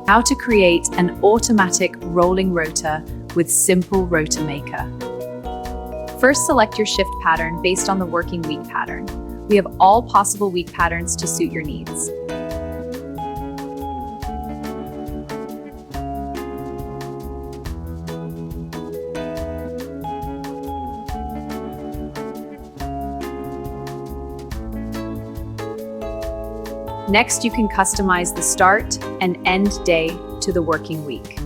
How to create an automatic rolling rota with Simple Rota Maker. First, select your shift pattern based on the working week pattern. We have all possible week patterns to suit your needs. Next, you can customize the start and end day to the working week.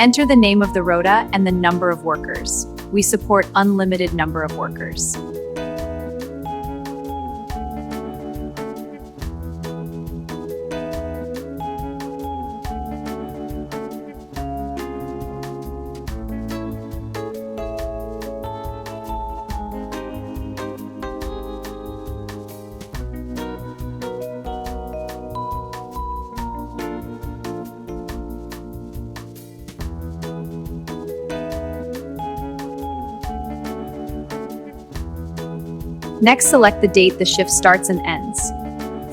Enter the name of the rota and the number of workers. We support unlimited number of workers. Next, select the date the shift starts and ends,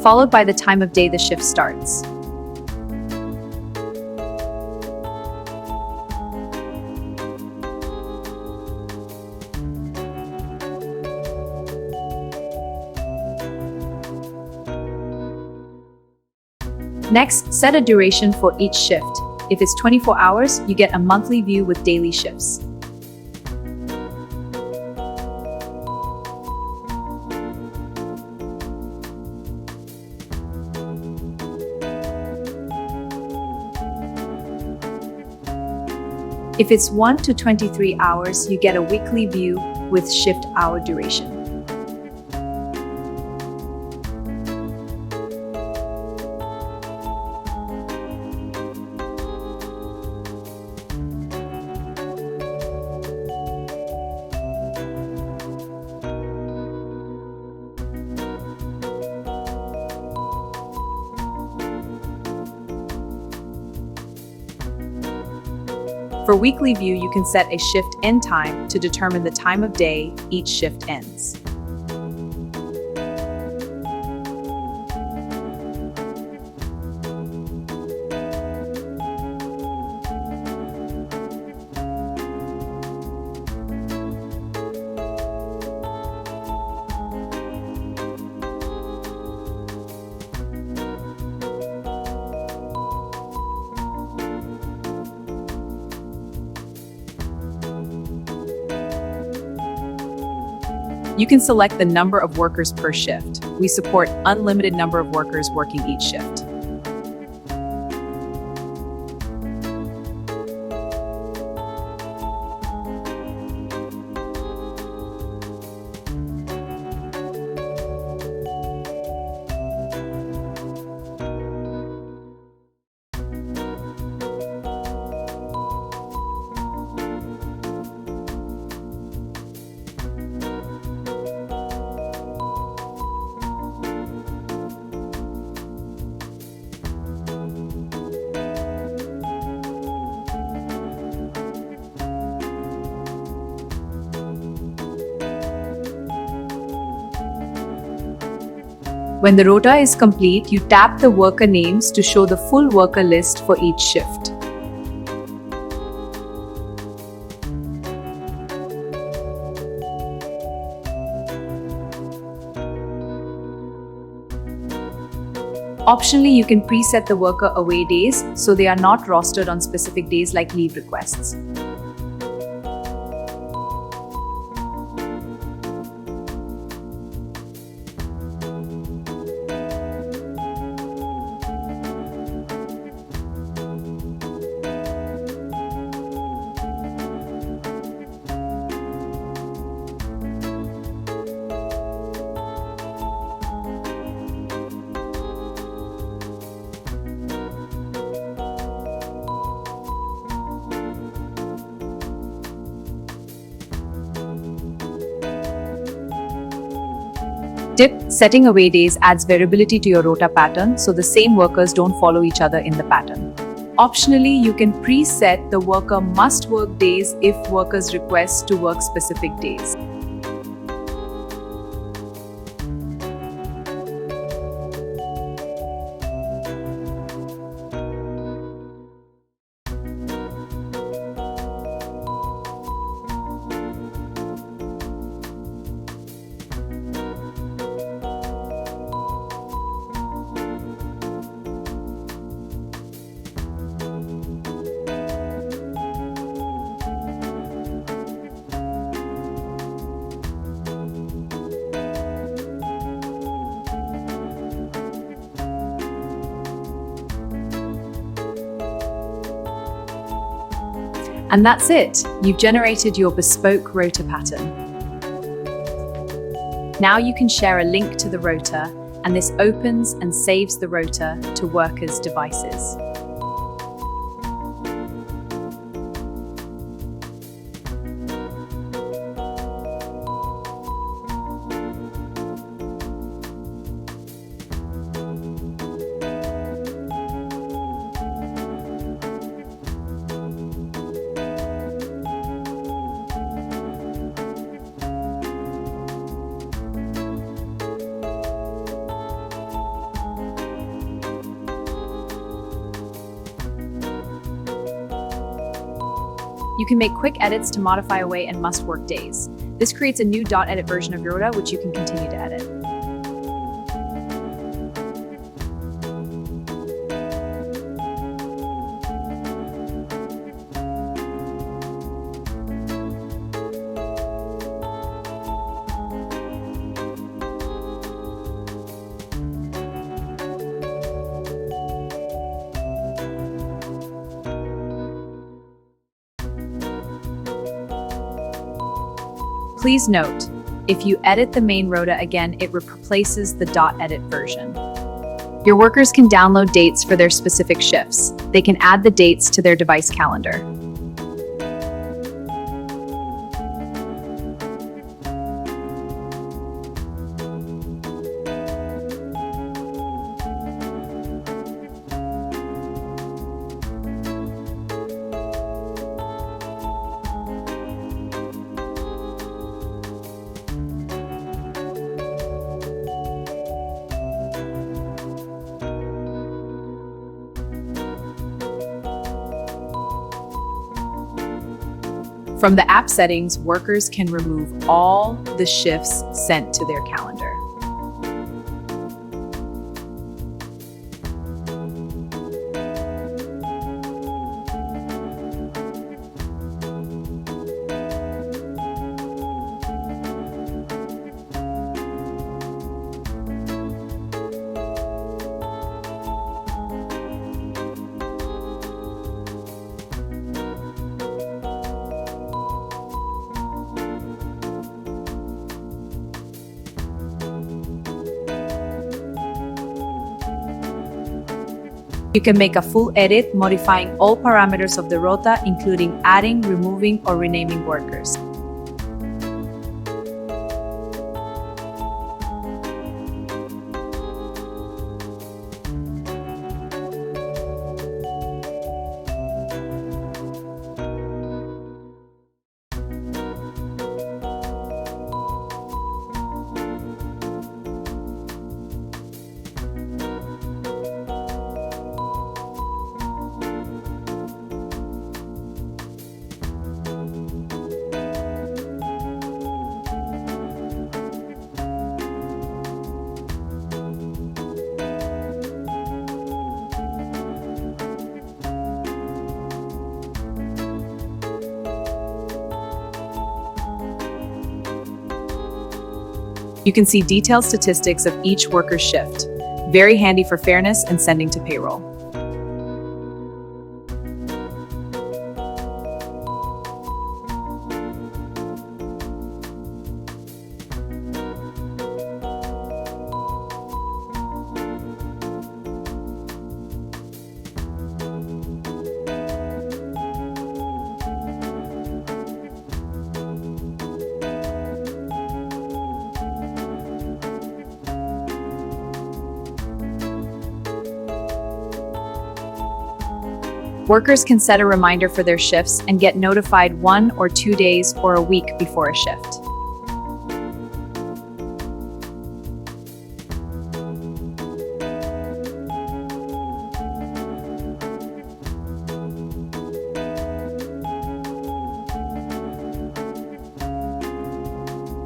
followed by the time of day the shift starts. Next, set a duration for each shift. If it's 24 hours, you get a monthly view with daily shifts. If it's 1 to 23 hours, you get a weekly view with shift hour duration. For weekly view, you can set a shift end time to determine the time of day each shift ends. You can select the number of workers per shift. We support unlimited number of workers working each shift. When the rota is complete, you tap the worker names to show the full worker list for each shift. Optionally, you can preset the worker away days so they are not rostered on specific days like leave requests. Tip: setting away days adds variability to your rota pattern, so the same workers don't follow each other in the pattern. Optionally, you can preset the worker must work days if workers request to work specific days. And that's it. You've generated your bespoke rota pattern. Now you can share a link to the rota, and this opens and saves the rota to workers' devices. You can make quick edits to modify away and must work days. This creates a new .edit version of your rota, which you can continue to edit. Please note, if you edit the main rota again, it replaces the .edit version. Your workers can download dates for their specific shifts. They can add the dates to their device calendar. From the app settings, workers can remove all the shifts sent to their calendar. You can make a full edit, modifying all parameters of the rota, including adding, removing, or renaming workers. You can see detailed statistics of each worker's shift. Very handy for fairness and sending to payroll. Workers can set a reminder for their shifts and get notified 1 or 2 days or a week before a shift.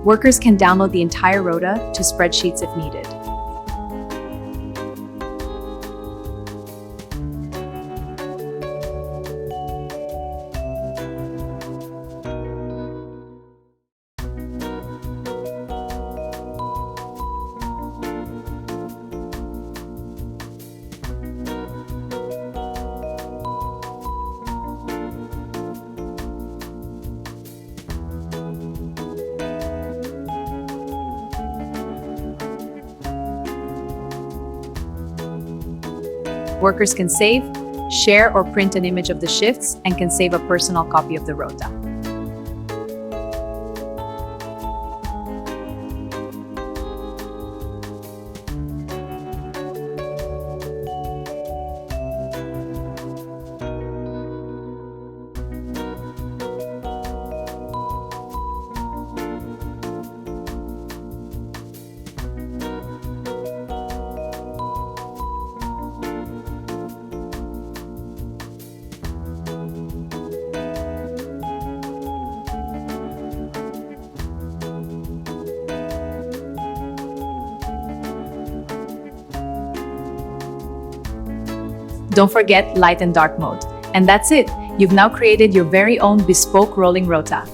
Workers can download the entire rota to spreadsheets if needed. Workers can save, share, or print an image of the shifts and can save a personal copy of the rota. Don't forget light and dark mode. And that's it. You've now created your very own bespoke rolling rota.